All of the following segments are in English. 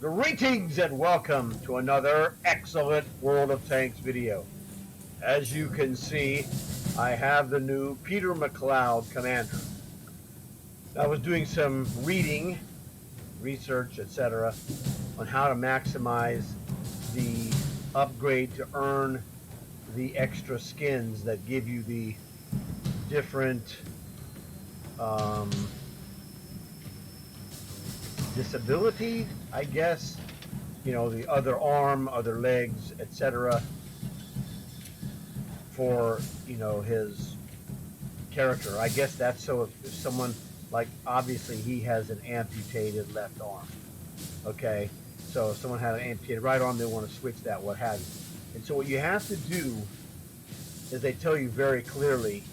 Greetings and welcome to another excellent World of Tanks video. As you can see, I have the new Peter McLeod Commander. I was doing some reading, research, etc. on how to maximize the upgrade to earn the extra skins that give you the different disability, I guess, you know, the other arm, other legs, etc. for, you know, his character. I guess that's so if someone, like, obviously he has an amputated left arm, okay, so if someone had an amputated right arm, they want to switch that, what have you. And so what you have to do is they tell you very clearly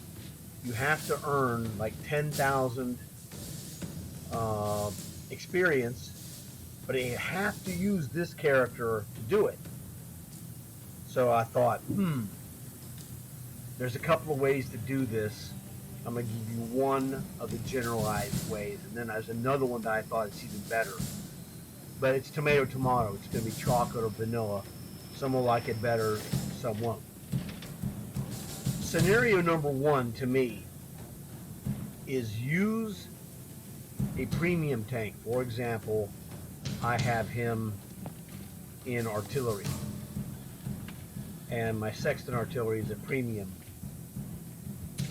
you have to earn like 10,000 experience, but you have to use this character to do it. So I thought, there's a couple of ways to do this. I'm going to give you one of the generalized ways, and then there's another one that I thought is even better. But it's tomato. It's going to be chocolate or vanilla. Some will like it better, some won't. Scenario number one to me is use a premium tank. For example, I have him in artillery, and my Sexton artillery is a premium.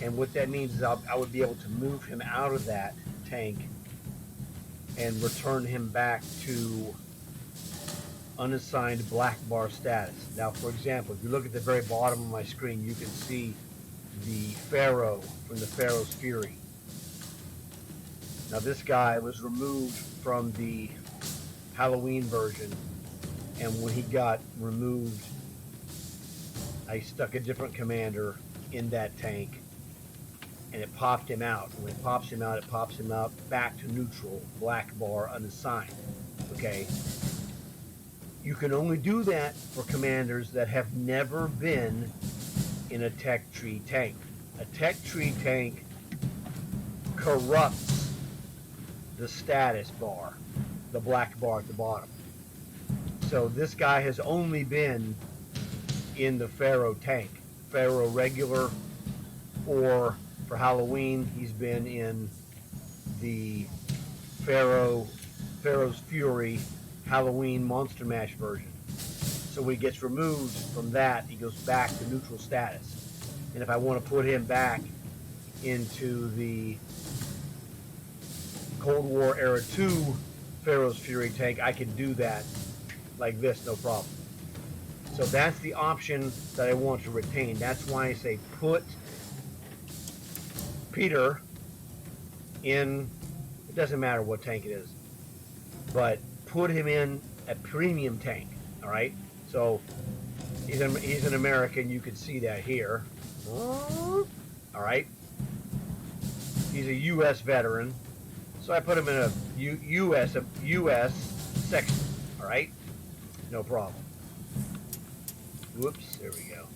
And what that means is I would be able to move him out of that tank and return him back to unassigned black bar status. Now, for example, if you look at the very bottom of my screen, you can see the Pharaoh from the Pharaoh's Fury. Now, this guy was removed from the Halloween version, and when he got removed, I stuck a different commander in that tank, and it popped him out. When it pops him out, it pops him out back to neutral, black bar, unassigned. Okay? You can only do that for commanders that have never been in a tech tree tank. A tech tree tank corrupts the status bar, the black bar at the bottom. So this guy has only been in the Pharaoh tank, Pharaoh regular, or for Halloween he's been in the Pharaoh's Fury Halloween Monster Mash version. So when he gets removed from that, he goes back to neutral status. And if I want to put him back into the Cold War Era 2 Pharaoh's Fury tank, I can do that like this, no problem. So that's the option that I want to retain. That's why I say put Peter in, it doesn't matter what tank it is, but put him in a premium tank, all right? So he's an American, you can see that here, all right? He's a U.S. veteran, so I put him in a U.S. section, all right? No problem. Whoops, there we go.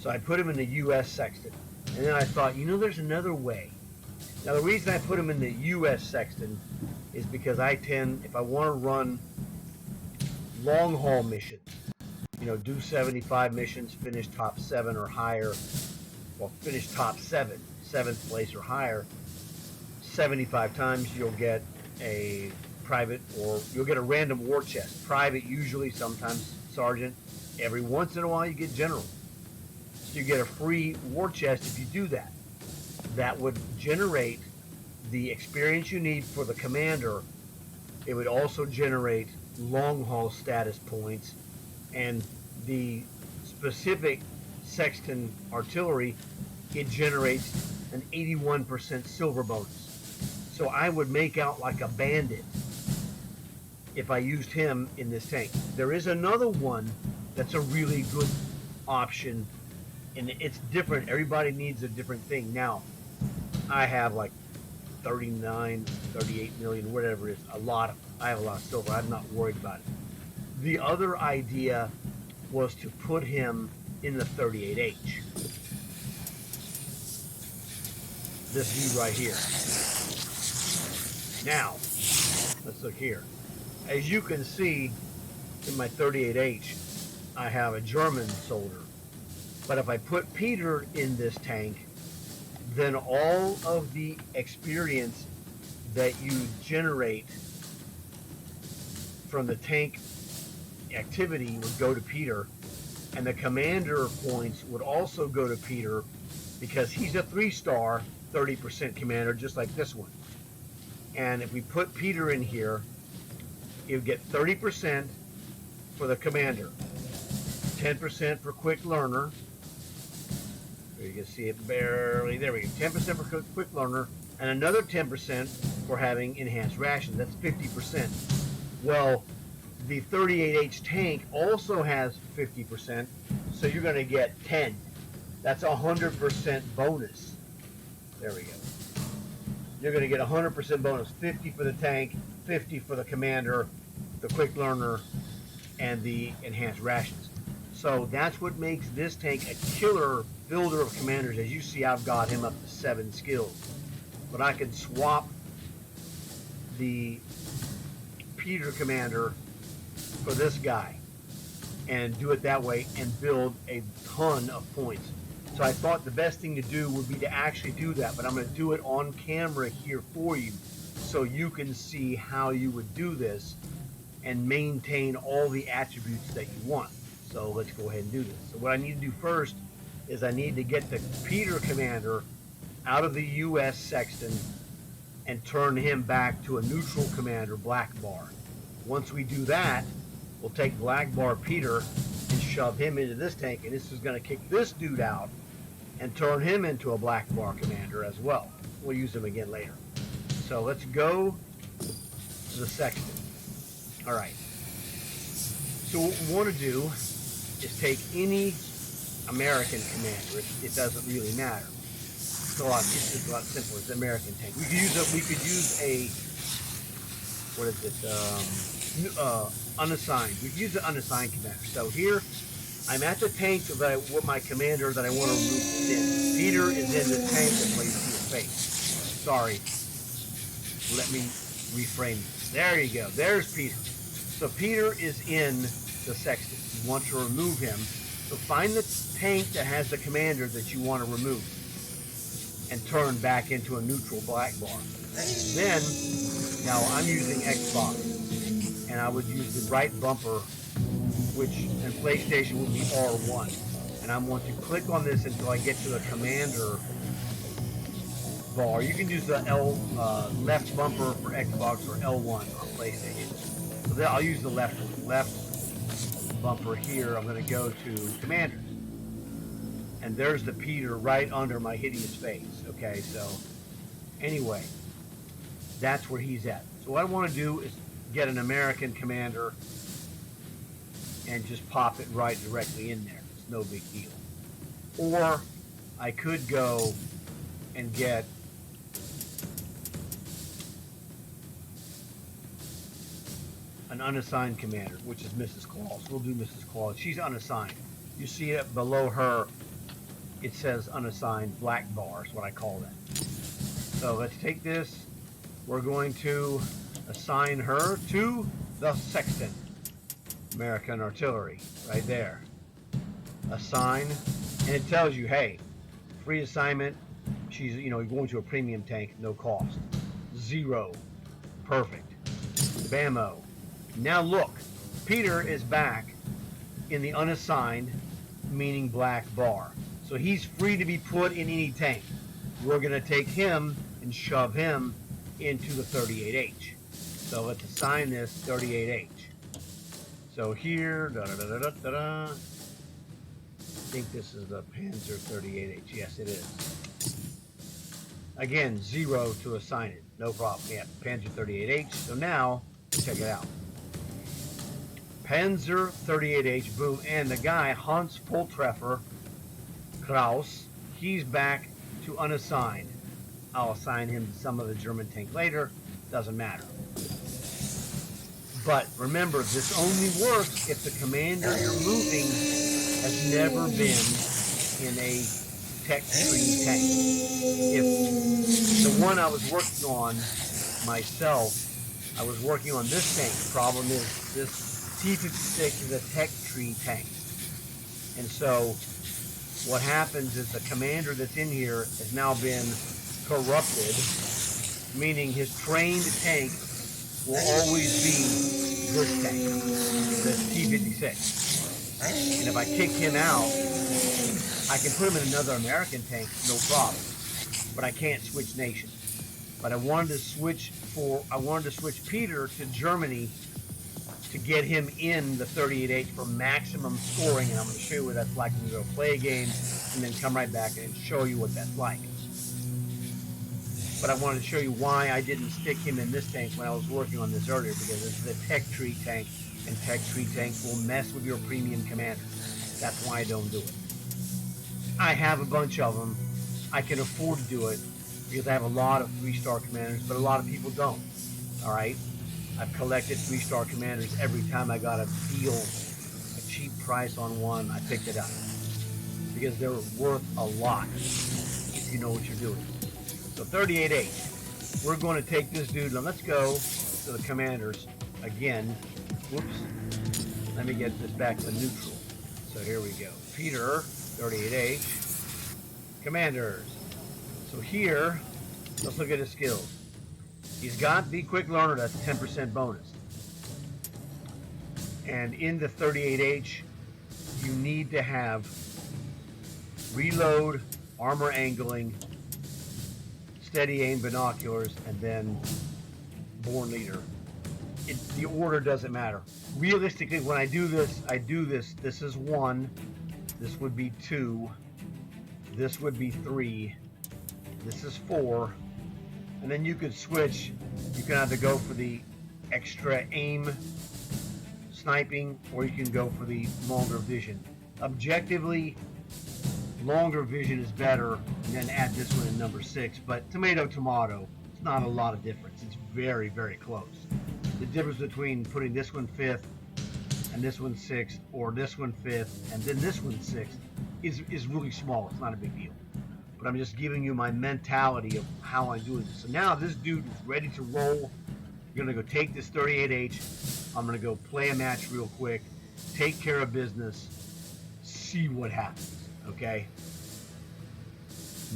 So I put him in the U.S. Sexton. And then I thought, you know, there's another way. Now, the reason I put him in the U.S. Sexton is because I tend, if I want to run long haul missions, you know, do 75 missions, finish top 7 or higher, well, finish top 7, 7th place or higher, 75 times you'll get a private, or you'll get a random war chest. Private usually, sometimes sergeant. Every once in a while you get general. So you get a free war chest if you do that. That would generate the experience you need for the commander. It would also generate long haul status points, and the specific Sexton artillery, it generates an 81% silver bonus. So I would make out like a bandit if I used him in this tank. There is another one that's a really good option, and it's different. Everybody needs a different thing. Now, I have like 39, 38 million, whatever it is, I have a lot of silver. I'm not worried about it. The other idea was to put him in the 38H. This dude right here. Now, let's look here. as you can see in my 38H, I have a German soldier. But if I put Peter in this tank, then all of the experience that you generate from the tank activity would go to Peter, and the commander points would also go to Peter because he's a 3-star 30% commander just like this one. And if we put Peter in here, you get 30% for the commander, 10% for quick learner. You can see it barely. There we go. 10% for quick learner, and another 10% for having enhanced rations. That's 50%. Well, the 38H tank also has 50%, so you're going to get 10. That's 100% bonus. There we go. You're going to get 100% bonus. 50 for the tank, 50 for the commander, the quick learner, and the enhanced rations. So that's what makes this tank a killer builder of commanders. As you see, I've got him up to 7 skills. But I can swap the Peter commander for this guy and do it that way and build a ton of points. So I thought the best thing to do would be to actually do that, but I'm going to do it on camera here for you so you can see how you would do this and maintain all the attributes that you want. So let's go ahead and do this. So what I need to do first is I need to get the Peter commander out of the US Sexton and turn him back to a neutral commander, Black Bar. Once we do that, we'll take Black Bar Peter and shove him into this tank, and this is going to kick this dude out and turn him into a Black Bar commander as well. We'll use him again later. So let's go to the Sexton. All right. So what we want to do is take any American commander. It doesn't really matter. It's just a lot simpler. It's an American tank. We could use a what is it? Unassigned. We could use an unassigned commander. So here, I'm at the tank with my commander that I want to remove in. Peter is in the tank that plays to his face. Sorry. Let me reframe this. There you go. There's Peter. So Peter is in the Sexton. You want to remove him. So find the tank that has the commander that you want to remove and turn back into a neutral Black Bar. Then, now I'm using Xbox, and I would use the right bumper, which in PlayStation would be R1. And I'm going to click on this until I get to the commander bar. You can use the left bumper for Xbox or L1 on PlayStation. So then I'll use the left bumper here. I'm going to go to commanders. And there's the Peter right under my hideous face. Okay, so anyway, that's where he's at. So what I want to do is get an American commander and just pop it right directly in there. It's no big deal. Or I could go and get an unassigned commander, which is Mrs. Claus. We'll do Mrs. Claus. She's unassigned. You see it below her. It says unassigned Black Bar is what I call that. So let's take this. We're going to assign her to the Sexton. American Artillery, right there. Assign, and it tells you, hey, free assignment. She's, you're going to a premium tank, no cost. 0. Perfect. Bammo. Now look, Peter is back in the unassigned, meaning Black Bar. So he's free to be put in any tank. We're going to take him and shove him into the 38H. So let's assign this 38H. So here, I think this is the Panzer 38H. Yes, it is. Again, 0 to assign it. No problem. Yeah, Panzer 38H. So now, check it out. Panzer 38H, boom. And the guy, Hans Volltreffer Kraus, he's back to unassigned. I'll assign him to some of the German tank later. Doesn't matter. But remember, this only works if the commander you're moving has never been in a tech tree tank. If the one I was working on myself, I was working on this tank. The problem is this T-56 is a tech tree tank. And so what happens is the commander that's in here has now been corrupted, meaning his trained tank will always be this tank, this T-56. And if I kick him out, I can put him in another American tank, no problem. But I can't switch nations. But I wanted to switch Peter to Germany to get him in the 38H for maximum scoring, and I'm going to show you what that's like when we go play a game, and then come right back and show you what that's like. But I wanted to show you why I didn't stick him in this tank when I was working on this earlier, because this is a tech tree tank, and tech tree tanks will mess with your premium commanders. That's why I don't do it. I have a bunch of them. I can afford to do it because I have a lot of 3-star commanders, but a lot of people don't. All right? I've collected 3-star commanders every time I got a deal, a cheap price on one, I picked it up. Because they're worth a lot if you know what you're doing. So 38H. We're going to take this dude. Now let's go to the commanders again. Whoops. Let me get this back to neutral. So here we go. Peter, 38H. Commanders. So here, let's look at his skills. He's got the quick learner, that's 10% bonus. And in the 38H, you need to have reload, armor angling, steady aim binoculars, and then born leader. The order doesn't matter. Realistically, when I do this, this is 1, this would be 2, this would be 3, this is 4, and then you could switch. You can either go for the extra aim sniping, or you can go for the longer vision. Objectively, longer vision is better, and then add this one in number 6, but tomato, it's not a lot of difference. It's very, very close. The difference between putting this one 5th and this one 6th, or this one 5th and then this one 6th, is really small. It's not a big deal. But I'm just giving you my mentality of how I'm doing this. So now this dude is ready to roll. You're going to go take this 38H. I'm going to go play a match real quick, take care of business, see what happens, okay?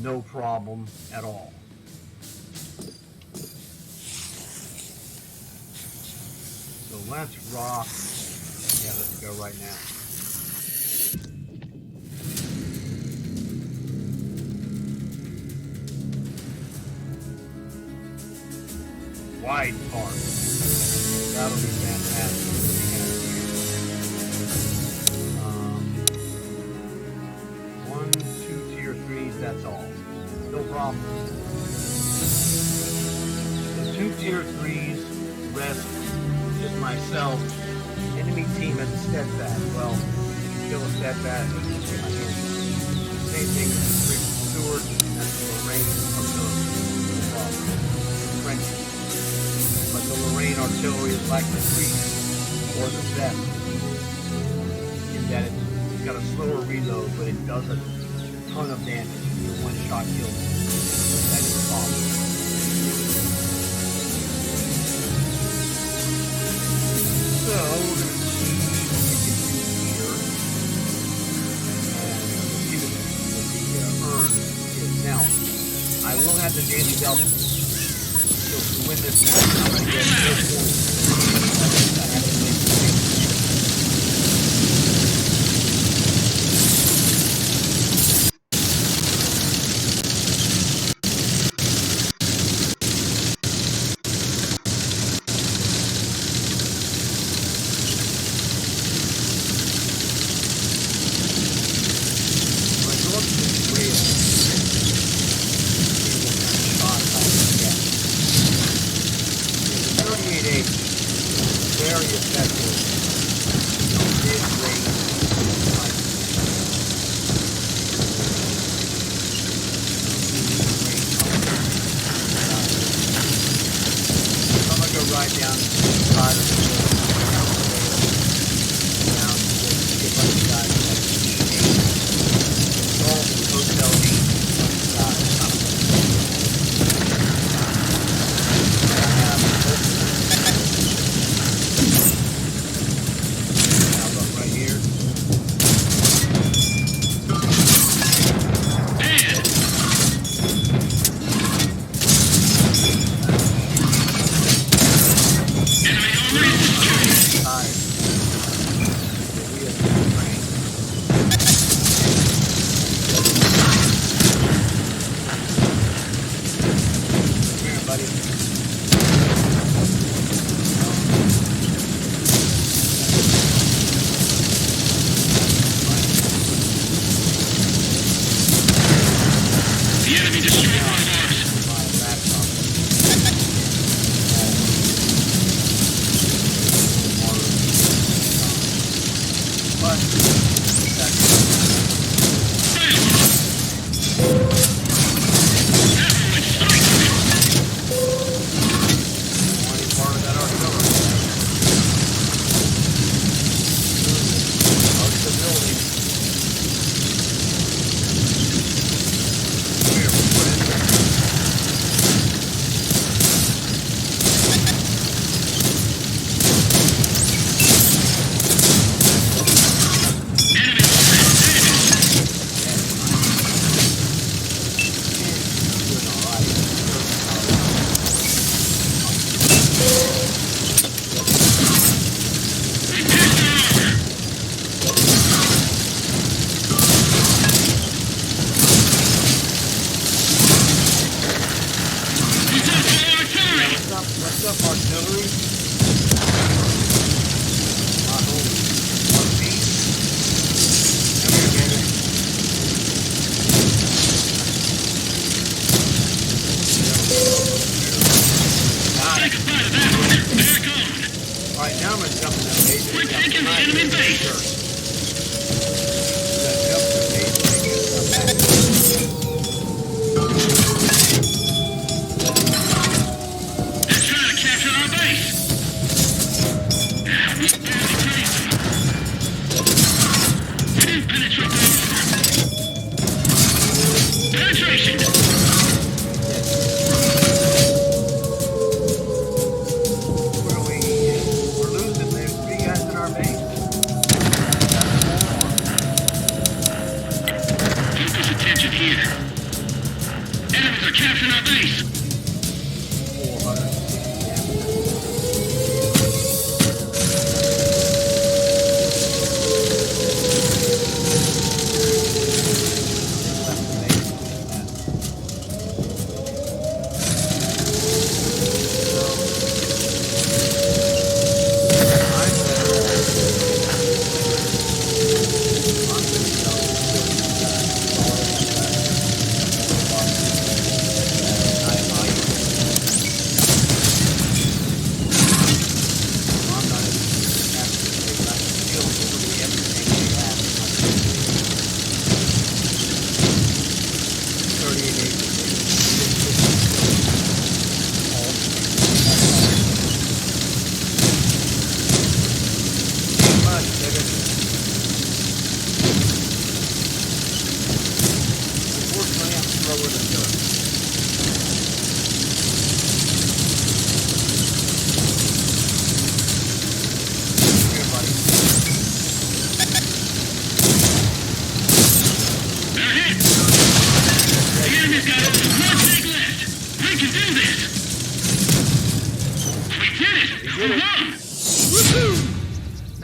No problem at all. So let's rock. Yeah, let's go right now. Wide part. That'll be fantastic. 1, 2 tier 3s, that's all. No problem. The 2 tier 3s rest just myself. Enemy team has a steadfast. Well, if you kill a steadfast, you can see my hand. Same thing with the Steward, that's the Lorraine artillery. No problem. French. But the Lorraine artillery is like the Greeks or the Vest, in that it's got a slower reload, but it does a ton of damage. It's a one-shot kill. That's the problem. So we're going to see what we can do here. And we'll see what the earn is. Now, I will have the daily double. So to win this match, I'm going to get 4 points. I have to make the same. Very effective mid-range fight. I'm going to go right down to the side of the hill, down to get by the guys like all the hotel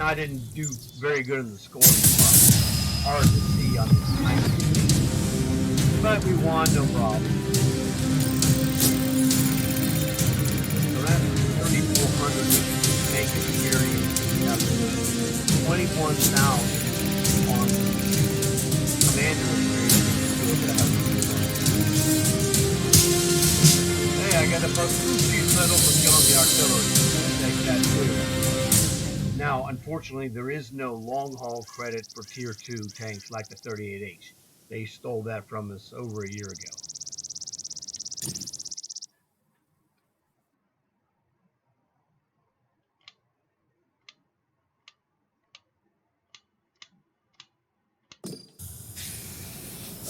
I didn't do very good in the scoring part. Hard to see on this time. But we won, no problem. So that's 3,400 tank experience. 21,000 on commander experience. Hey, I got a piece metal from on the artillery. Take that too. Now, unfortunately, there is no long-haul credit for Tier 2 tanks like the 38H. They stole that from us over a year ago.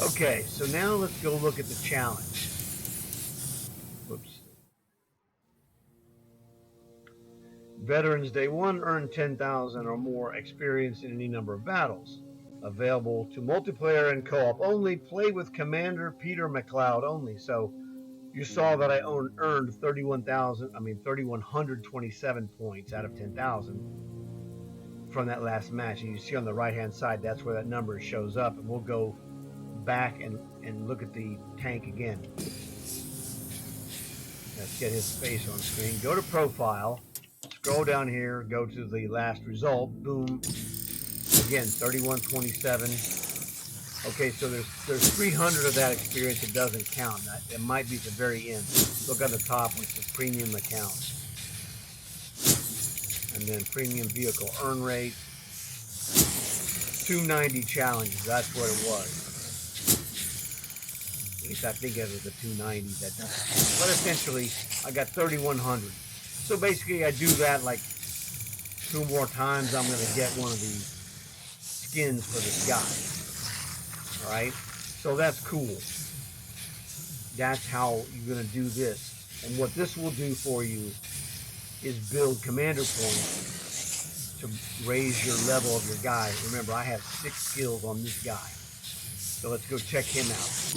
Okay, so now let's go look at the challenge. Whoops. Veterans Day 1 earn 10,000 or more experience in any number of battles. Available to multiplayer and co-op only. Play with Commander Peter McLeod only. So you saw that I earned 3,127 points out of 10,000 from that last match. And you see on the right-hand side, that's where that number shows up. And we'll go back and look at the tank again. Let's get his face on screen. Go to Profile. Scroll down here, go to the last result, boom, again, 3127. Okay, so there's 300 of that experience that doesn't count. It might be at the very end. Look on the top, which is premium account. And then premium vehicle earn rate. 290 challenges. That's what it was. At least I think it was the 290 that does it. But essentially, I got 3,100. So basically, I do that like 2 more times. I'm going to get one of the skins for this guy. All right. So that's cool. That's how you're going to do this. And what this will do for you is build commander points to raise your level of your guy. Remember, I have 6 skills on this guy. So let's go check him out.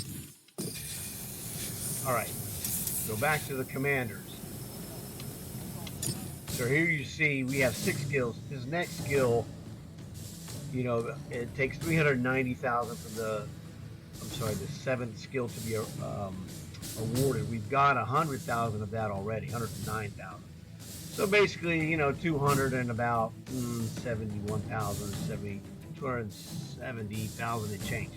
All right, go back to the commanders. So here you see we have 6 skills. His next skill, you know, it takes 390,000 for the, I'm sorry, the 7th skill to be awarded. We've got 100,000 of that already, 109,000. So basically, you know, 200 and about 71,000, 270,000 and change.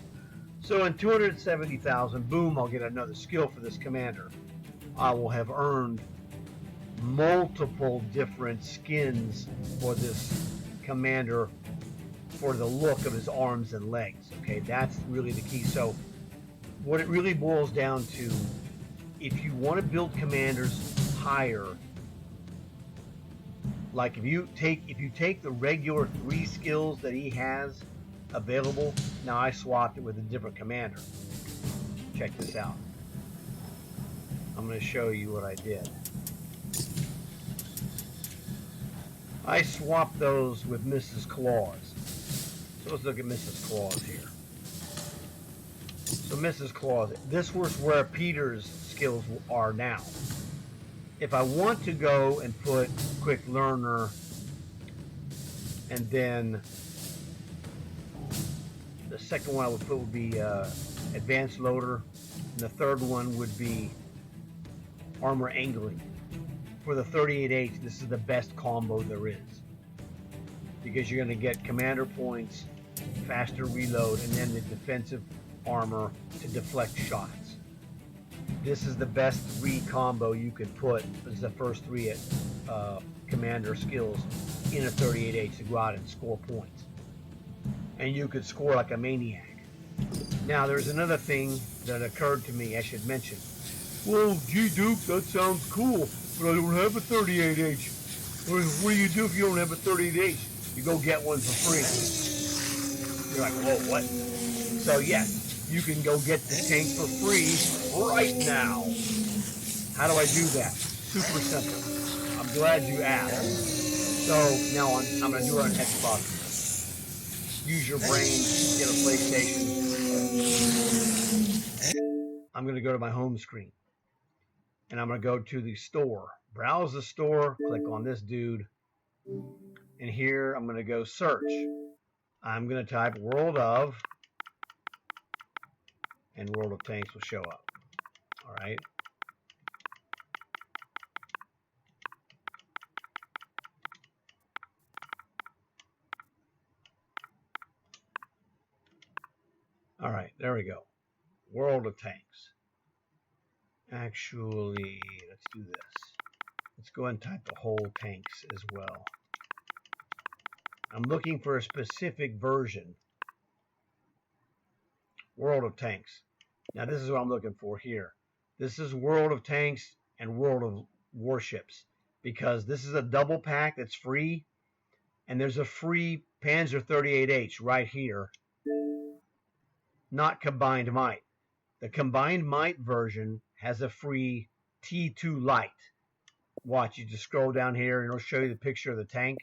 So in 270,000, boom, I'll get another skill for this commander. I will have earned multiple different skins for this commander for the look of his arms and legs. Okay, that's really the key. So what it really boils down to, if you want to build commanders higher, like if you take the regular 3 skills that he has available, now I swapped it with a different commander. Check this out. I'm going to show you what I did. I swapped those with Mrs. Claus. So let's look at Mrs. Claus here. So Mrs. Claus, this was where Peter's skills are now. If I want to go and put quick learner, and then the second one I would put would be advanced loader, and the third one would be armor angling. For the 38H, this is the best combo there is, because you're going to get commander points, faster reload, and then the defensive armor to deflect shots. This is the best 3 combo you could put. This is the first 3 commander skills in a 38H to go out and score points. And you could score like a maniac. Now, there's another thing that occurred to me I should mention. Well, gee, Duke, that sounds cool, but I don't have a 38H. What do you do if you don't have a 38H? You go get one for free. You're like, whoa, what? So, yes, you can go get the tank for free right now. How do I do that? Super simple. I'm glad you asked. So now I'm going to do it on Xbox. Use your brain, get a PlayStation. I'm going to go to my home screen. And I'm going to go to the store. Browse the store, click on this dude. And here I'm going to go search. I'm going to type World of, and World of Tanks will show up. All right. All right, there we go. World of Tanks. Actually, let's do this. Let's go and type the whole tanks as well. I'm looking for a specific version. World of Tanks. Now this is what I'm looking for here. This is World of Tanks and World of Warships, because this is a double pack that's free, and there's a free Panzer 38H right here. Not Combined Might. The Combined Might version has a free T2 Light. Watch, you just scroll down here and it'll show you the picture of the tank.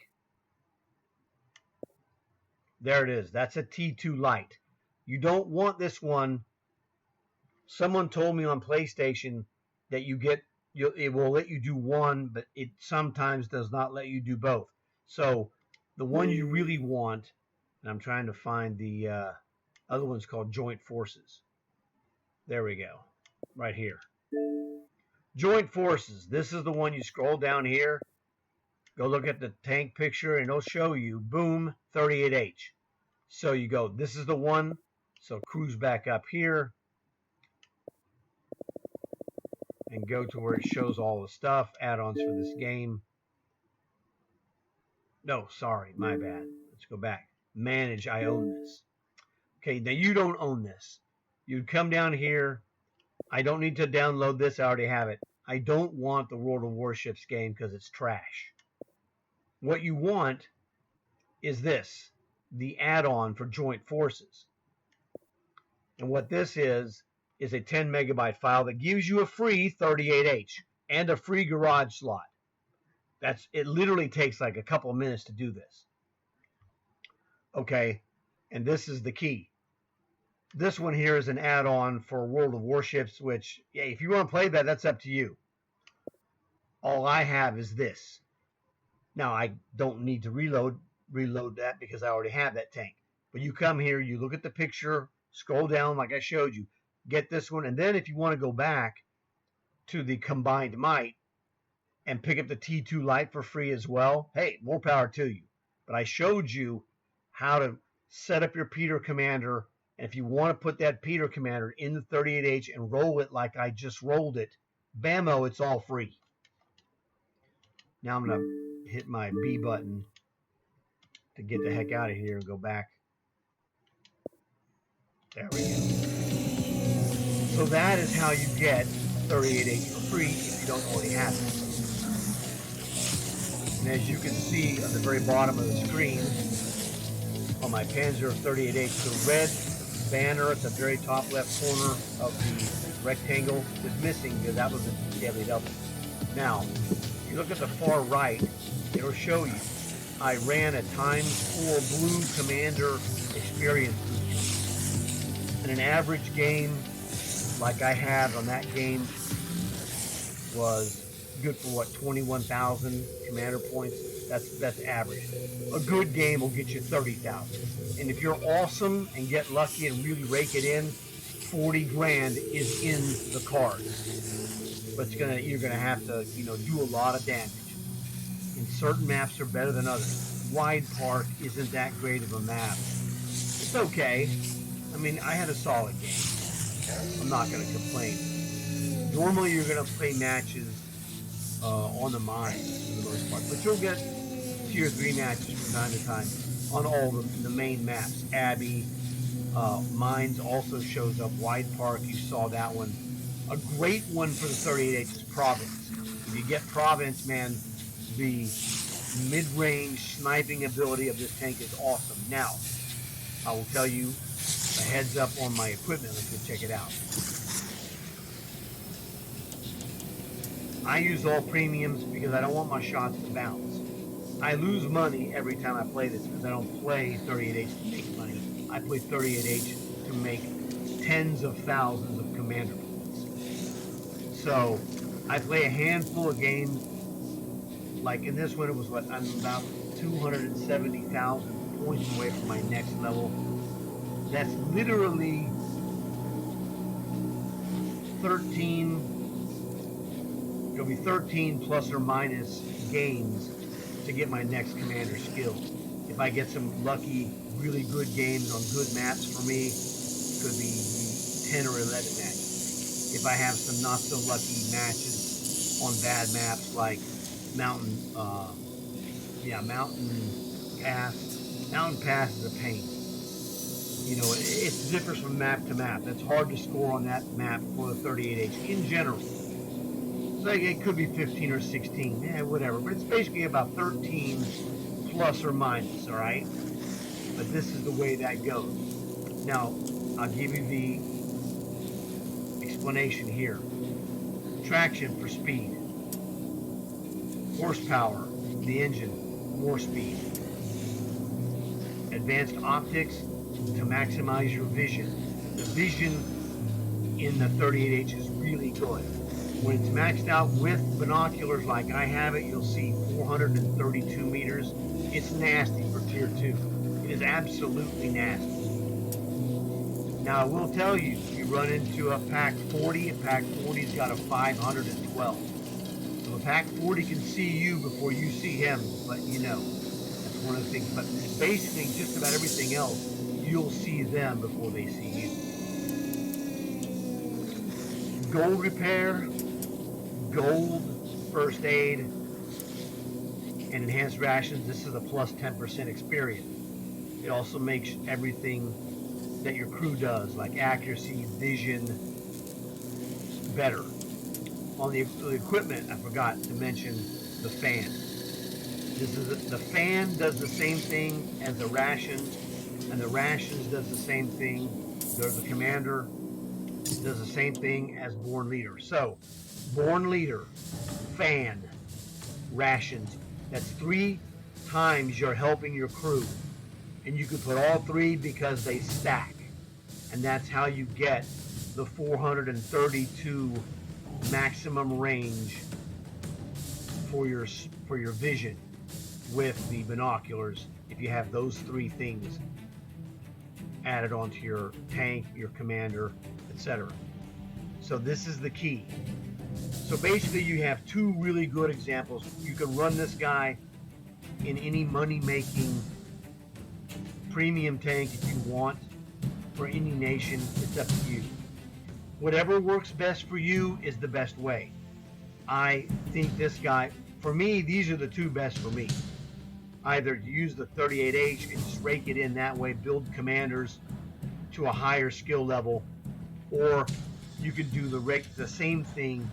There it is. That's a T2 Light. You don't want this one. Someone told me on PlayStation that it will let you do one, but it sometimes does not let you do both. So the one you really want, and I'm trying to find the other one's called Joint Forces. There we go. Right here. Joint Forces. This is the one you scroll down here. Go look at the tank picture and it'll show you, boom, 38H. So you go, this is the one. So cruise back up here and go to where it shows all the stuff, add-ons for this game. No, sorry, my bad. Let's go back. manage, I own this. Okay, now you don't own this. You'd come down here. I don't need to download this. I already have it. I don't want the World of Warships game because it's trash. What you want is this, the add-on for Joint Forces. And what this is a 10 megabyte file that gives you a free 38H and a free garage slot. It literally takes like a couple of minutes to do this. Okay, and this is the key. This one here is an add-on for World of Warships, which, yeah, if you want to play that, that's up to you. All I have is this. Now, I don't need to reload that because I already have that tank. But you come here, you look at the picture, scroll down like I showed you, get this one, and then if you want to go back to the combined might and pick up the T2 Lite for free as well, hey, more power to you. But I showed you how to set up your Peter Commander, and if you want to put that Peter Commander in the 38H and roll it like I just rolled it, bammo, it's all free. Now I'm going to hit my B button to get the heck out of here and go back. There we go. So that is how you get 38H for free if you don't already have it. And as you can see on the very bottom of the screen, on my Panzer 38H, the red banner at the very top left corner of the rectangle is missing because that was a daily double. Now, if you look at the far right, it'll show you I ran a ×4 blue Commander experience booster. And an average game like I have on that game was good for what, 21,000 Commander points. That's average. A good game will get you 30,000. And if you're awesome and get lucky and really rake it in, 40 grand is in the cards. But you're gonna have to, do a lot of damage. And certain maps are better than others. Wide Park isn't that great of a map. It's okay. I mean, I had a solid game. I'm not gonna complain. Normally you're gonna play matches on the mines for the most part, but you'll get 2 or 3 matches from time to time on all the main maps. Abbey, Mines also shows up. Wide Park, you saw that one. A great one for the 38H is Province. If you get Province, man, the mid-range sniping ability of this tank is awesome. Now, I will tell you a heads up on my equipment. Let's go check it out. I use all premiums because I don't want my shots to bounce. I lose money every time I play this because I don't play 38H to make money. I play 38H to make tens of thousands of commander points. So I play a handful of games. Like in this one, it was what, I'm about 270,000 points away from my next level. That's literally 13 plus or minus games to get my next commander skill. If I get some lucky, really good games on good maps for me, it could be 10 or 11 matches. If I have some not so lucky matches on bad maps like Mountain Pass. Mountain Pass is a pain. It differs from map to map. It's hard to score on that map for the 38H in general. So it could be 15 or 16, whatever. But it's basically about 13 plus or minus, all right? But this is the way that goes. Now, I'll give you the explanation here. Traction for speed. Horsepower, the engine, more speed. Advanced optics to maximize your vision. The vision in the 38H is really good. When it's maxed out with binoculars like I have it, you'll see 432 meters. It's nasty for tier 2. It is absolutely nasty. Now I will tell you, you run into a Pack 40, and Pack 40's got a 512. So a Pack 40 can see you before you see him, but that's one of the things. But basically just about everything else, you'll see them before they see you. Gold repair, gold first aid, and enhanced rations. This is a plus 10% experience. It also makes everything that your crew does, like accuracy, vision, better. On the equipment, I forgot to mention the fan. The fan does the same thing as the rations, and the rations does the same thing. There's the commander does the same thing as born leader. So, born leader, fan, rations. That's 3 times you're helping your crew, and you can put all 3 because they stack, and that's how you get the 432 maximum range for your vision with the binoculars if you have those 3 things added onto your tank, your commander, etc. So this is the key. So basically you have 2 really good examples. You can run this guy in any money-making premium tank if you want for any nation. It's up to you. Whatever works best for you is the best way. I think this guy, for me, these are the 2 best for me. Either use the 38H and just rake it in that way, build commanders to a higher skill level, or you could do the same thing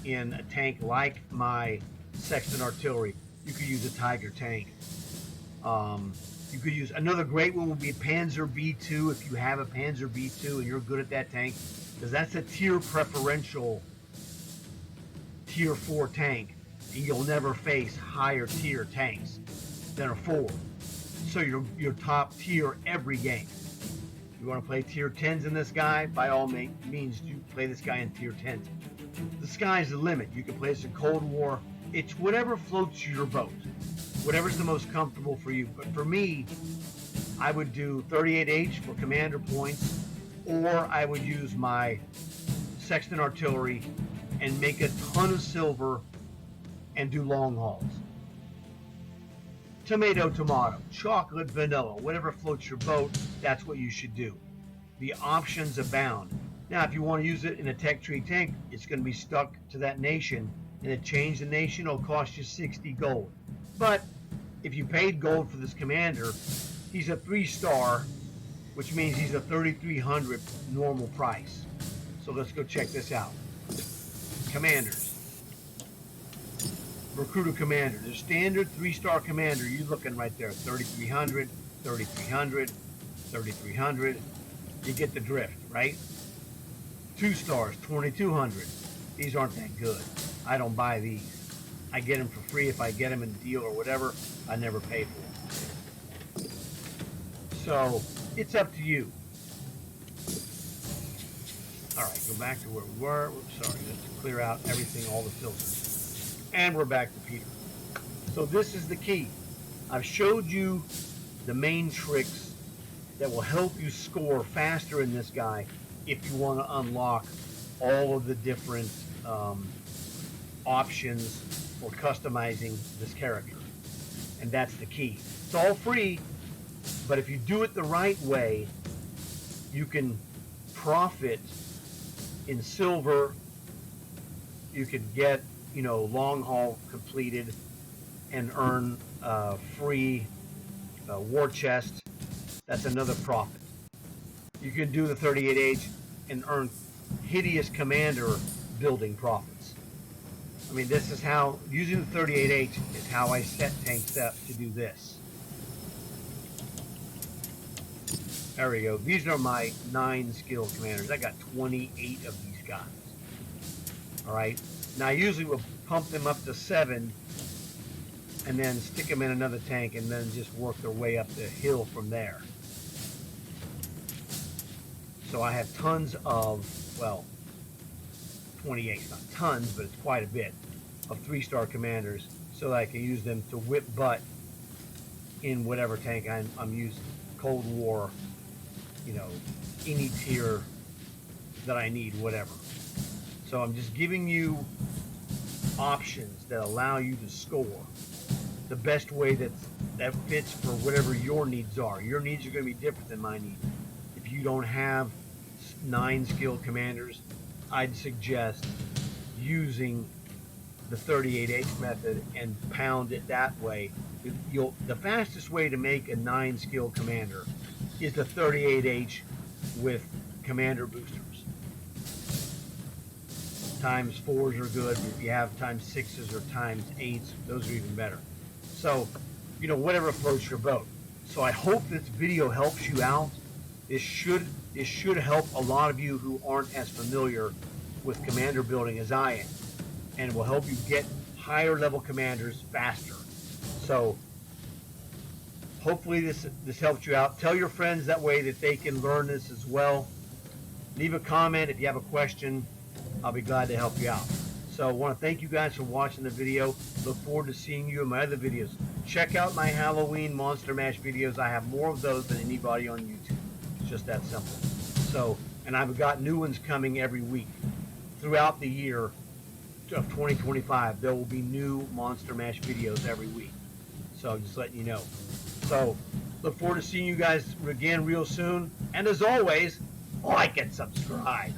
in a tank like my Sexton artillery. You could use a Tiger tank. You could use another great one would be Panzer B2 if you have a Panzer B2 and you're good at that tank, because that's a tier preferential tier 4 tank, and you'll never face higher tier tanks than a 4. So you're top tier every game. You want to play tier 10s in this guy, by all means you play this guy in tier 10s. The sky's the limit. You can play this in Cold War. It's whatever floats your boat, whatever's the most comfortable for you. But for me, I would do 38H for commander points, or I would use my Sexton artillery and make a ton of silver and do long hauls. Tomato, chocolate, vanilla, whatever floats your boat, that's what you should do. The options abound. Now, if you want to use it in a tech tree tank, it's going to be stuck to that nation, and to change the nation, it'll cost you 60 gold. But if you paid gold for this commander, he's a 3-star, which means he's a 3,300 normal price. So let's go check this out. Commanders. Recruiter commander. The standard 3-star commander, you're looking right there, 3,300, 3,300, 3,300. You get the drift, right? 2 stars, 2,200. These aren't that good. I don't buy these. I get them for free if I get them in a deal or whatever. I never pay for them. So it's up to you. All right, go back to where we were. Sorry, let's clear out everything, all the filters. And we're back to Peter. So this is the key. I've showed you the main tricks that will help you score faster in this guy if you want to unlock all of the different options for customizing this character. And that's the key. It's all free, but if you do it the right way, you can profit in silver. You could get, long haul completed and earn free war chest. That's another profit. You can do the 38H and earn hideous commander building profits. I mean, this is how, using the 38H is how I set tanks up to do this. There we go. These are my 9 skill commanders. I got 28 of these guys. All right. Now, I usually will pump them up to 7 and then stick them in another tank and then just work their way up the hill from there. So I have tons of, 28, not tons, but it's quite a bit of 3-star commanders so that I can use them to whip butt in whatever tank I'm using. Cold War, any tier that I need, whatever. So I'm just giving you options that allow you to score the best way that fits for whatever your needs are. Your needs are going to be different than my needs. If you don't have 9 skilled commanders, I'd suggest using the 38H method and pound it that way. The fastest way to make a 9-skill commander is the 38H with commander boosters. Times 4s are good, but if you have times 6s or times 8s, those are even better. So, whatever floats your boat. So I hope this video helps you out. It should help a lot of you who aren't as familiar with commander building as I am, and will help you get higher level commanders faster. So hopefully this helps you out. Tell your friends that way that they can learn this as well. Leave a comment if you have a question. I'll be glad to help you out. So I want to thank you guys for watching the video. Look forward to seeing you in my other videos. Check out my Halloween Monster Mash videos. I have more of those than anybody on YouTube. It's just that simple. So, and I've got new ones coming every week. Throughout the year of 2025, there will be new Monster Mash videos every week. So just letting you know. So look forward to seeing you guys again real soon. And as always, like and subscribe.